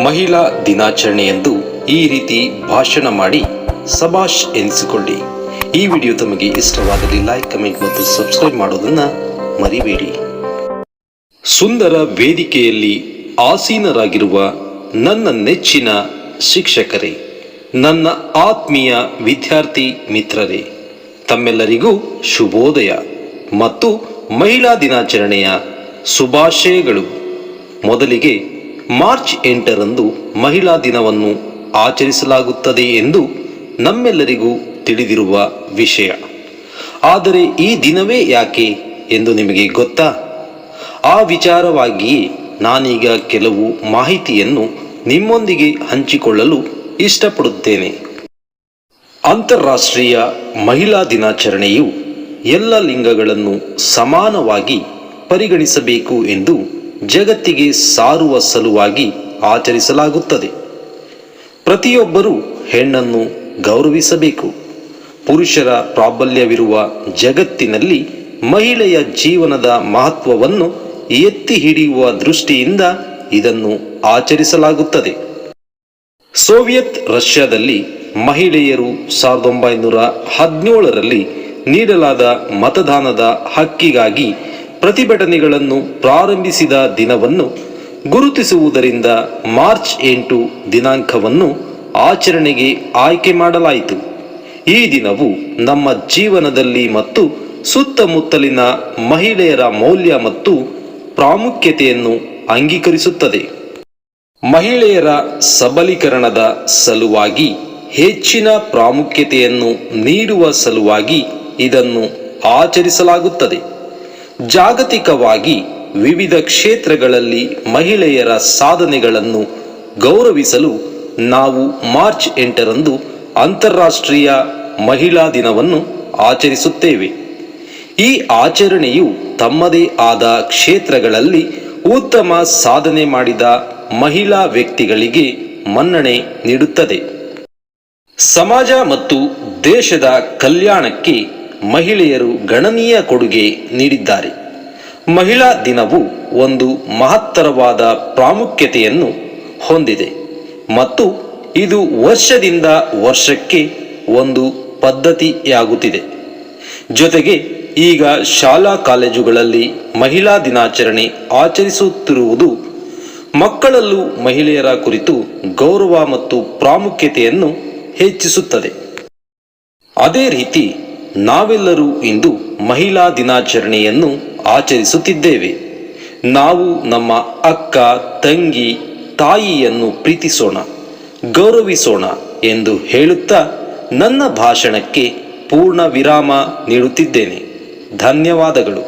ಮಹಿಳಾ ದಿನಾಚರಣೆಯಂದು ಈ ರೀತಿ ಭಾಷಣ ಮಾಡಿ ಸಬಾಷ್ ಎನಿಸಿಕೊಳ್ಳಿ. ಈ ವಿಡಿಯೋ ತಮಗೆ ಇಷ್ಟವಾದಲ್ಲಿ ಲೈಕ್, ಕಮೆಂಟ್ ಮತ್ತು ಸಬ್ಸ್ಕ್ರೈಬ್ ಮಾಡೋದನ್ನು ಮರಿಬೇಡಿ. ಸುಂದರ ವೇದಿಕೆಯಲ್ಲಿ ಆಸೀನರಾಗಿರುವ ನನ್ನ ನೆಚ್ಚಿನ ಶಿಕ್ಷಕರೇ, ನನ್ನ ಆತ್ಮೀಯ ವಿದ್ಯಾರ್ಥಿ ಮಿತ್ರರೇ, ತಮ್ಮೆಲ್ಲರಿಗೂ ಶುಭೋದಯ ಮತ್ತು ಮಹಿಳಾ ದಿನಾಚರಣೆಯ ಶುಭಾಶಯಗಳು. ಮೊದಲಿಗೆ ಮಾರ್ಚ್ 8ರಂದು ಮಹಿಳಾ ದಿನವನ್ನು ಆಚರಿಸಲಾಗುತ್ತದೆ ಎಂದು ನಮ್ಮೆಲ್ಲರಿಗೂ ತಿಳಿದಿರುವ ವಿಷಯ. ಆದರೆ ಈ ದಿನವೇ ಯಾಕೆ ಎಂದು ನಿಮಗೆ ಗೊತ್ತಾ? ಆ ವಿಚಾರವಾಗಿಯೇ ನಾನೀಗ ಕೆಲವು ಮಾಹಿತಿಯನ್ನು ನಿಮ್ಮೊಂದಿಗೆ ಹಂಚಿಕೊಳ್ಳಲು ಇಷ್ಟಪಡುತ್ತೇನೆ. ಅಂತಾರಾಷ್ಟ್ರೀಯ ಮಹಿಳಾ ದಿನಾಚರಣೆಯು ಎಲ್ಲ ಲಿಂಗಗಳನ್ನು ಸಮಾನವಾಗಿ ಪರಿಗಣಿಸಬೇಕು ಎಂದು ಜಗತ್ತಿಗೆ ಸಾರುವ ಸಲುವಾಗಿ ಆಚರಿಸಲಾಗುತ್ತದೆ. ಪ್ರತಿಯೊಬ್ಬರೂ ಹೆಣ್ಣನ್ನು ಗೌರವಿಸಬೇಕು. ಪುರುಷರ ಪ್ರಾಬಲ್ಯವಿರುವ ಜಗತ್ತಿನಲ್ಲಿ ಮಹಿಳೆಯ ಜೀವನದ ಮಹತ್ವವನ್ನು ಎತ್ತಿ ಹಿಡಿಯುವ ದೃಷ್ಟಿಯಿಂದ ಇದನ್ನು ಆಚರಿಸಲಾಗುತ್ತದೆ. ಸೋವಿಯತ್ ರಷ್ಯಾದಲ್ಲಿ ಮಹಿಳೆಯರು 1917ರಲ್ಲಿ ನೀಡಲಾದ ಮತದಾನದ ಹಕ್ಕಿಗಾಗಿ ಪ್ರತಿಭಟನೆಗಳನ್ನು ಪ್ರಾರಂಭಿಸಿದ ದಿನವನ್ನು ಗುರುತಿಸುವುದರಿಂದ ಮಾರ್ಚ್ 8 ದಿನಾಂಕವನ್ನು ಆಚರಣೆಗೆ ಆಯ್ಕೆ ಮಾಡಲಾಯಿತು. ಈ ದಿನವು ನಮ್ಮ ಜೀವನದಲ್ಲಿ ಮತ್ತು ಸುತ್ತಮುತ್ತಲಿನ ಮಹಿಳೆಯರ ಮೌಲ್ಯ ಮತ್ತು ಪ್ರಾಮುಖ್ಯತೆಯನ್ನು ಅಂಗೀಕರಿಸುತ್ತದೆ. ಮಹಿಳೆಯರ ಸಬಲೀಕರಣದ ಸಲುವಾಗಿ ಹೆಚ್ಚಿನ ಪ್ರಾಮುಖ್ಯತೆಯನ್ನು ನೀಡುವ ಸಲುವಾಗಿ ಇದನ್ನು ಆಚರಿಸಲಾಗುತ್ತದೆ. ಜಾಗತಿಕವಾಗಿ ವಿವಿಧ ಕ್ಷೇತ್ರಗಳಲ್ಲಿ ಮಹಿಳೆಯರ ಸಾಧನೆಗಳನ್ನು ಗೌರವಿಸಲು ನಾವು ಮಾರ್ಚ್ 8ರಂದು ಅಂತಾರಾಷ್ಟ್ರೀಯ ಮಹಿಳಾ ದಿನವನ್ನು ಆಚರಿಸುತ್ತೇವೆ. ಈ ಆಚರಣೆಯು ತಮ್ಮದೇ ಆದ ಕ್ಷೇತ್ರಗಳಲ್ಲಿ ಉತ್ತಮ ಸಾಧನೆ ಮಾಡಿದ ಮಹಿಳಾ ವ್ಯಕ್ತಿಗಳಿಗೆ ಮನ್ನಣೆ ನೀಡುತ್ತದೆ. ಸಮಾಜ ಮತ್ತು ದೇಶದ ಕಲ್ಯಾಣಕ್ಕೆ ಮಹಿಳೆಯರು ಗಣನೀಯ ಕೊಡುಗೆ ನೀಡಿದ್ದಾರೆ. ಮಹಿಳಾ ದಿನವು ಒಂದು ಮಹತ್ತರವಾದ ಪ್ರಾಮುಖ್ಯತೆಯನ್ನು ಹೊಂದಿದೆ ಮತ್ತು ಇದು ವರ್ಷದಿಂದ ವರ್ಷಕ್ಕೆ ಒಂದು ಪದ್ಧತಿಯಾಗುತ್ತಿದೆ. ಜೊತೆಗೆ ಈಗ ಶಾಲಾ ಕಾಲೇಜುಗಳಲ್ಲಿ ಮಹಿಳಾ ದಿನಾಚರಣೆ ಆಚರಿಸುತ್ತಿರುವುದು ಮಕ್ಕಳಲ್ಲೂ ಮಹಿಳೆಯರ ಕುರಿತು ಗೌರವ ಮತ್ತು ಪ್ರಾಮುಖ್ಯತೆಯನ್ನು ಹೆಚ್ಚಿಸುತ್ತದೆ. ಅದೇ ರೀತಿ ನಾವೆಲ್ಲರೂ ಇಂದು ಮಹಿಳಾ ದಿನಾಚರಣೆಯನ್ನು ಆಚರಿಸುತ್ತಿದ್ದೇವೆ. ನಾವು ನಮ್ಮ ಅಕ್ಕ, ತಂಗಿ, ತಾಯಿಯನ್ನು ಪ್ರೀತಿಸೋಣ, ಗೌರವಿಸೋಣ ಎಂದು ಹೇಳುತ್ತಾ ನನ್ನ ಭಾಷಣಕ್ಕೆ ಪೂರ್ಣ ವಿರಾಮ ನೀಡುತ್ತಿದ್ದೇನೆ. ಧನ್ಯವಾದಗಳು.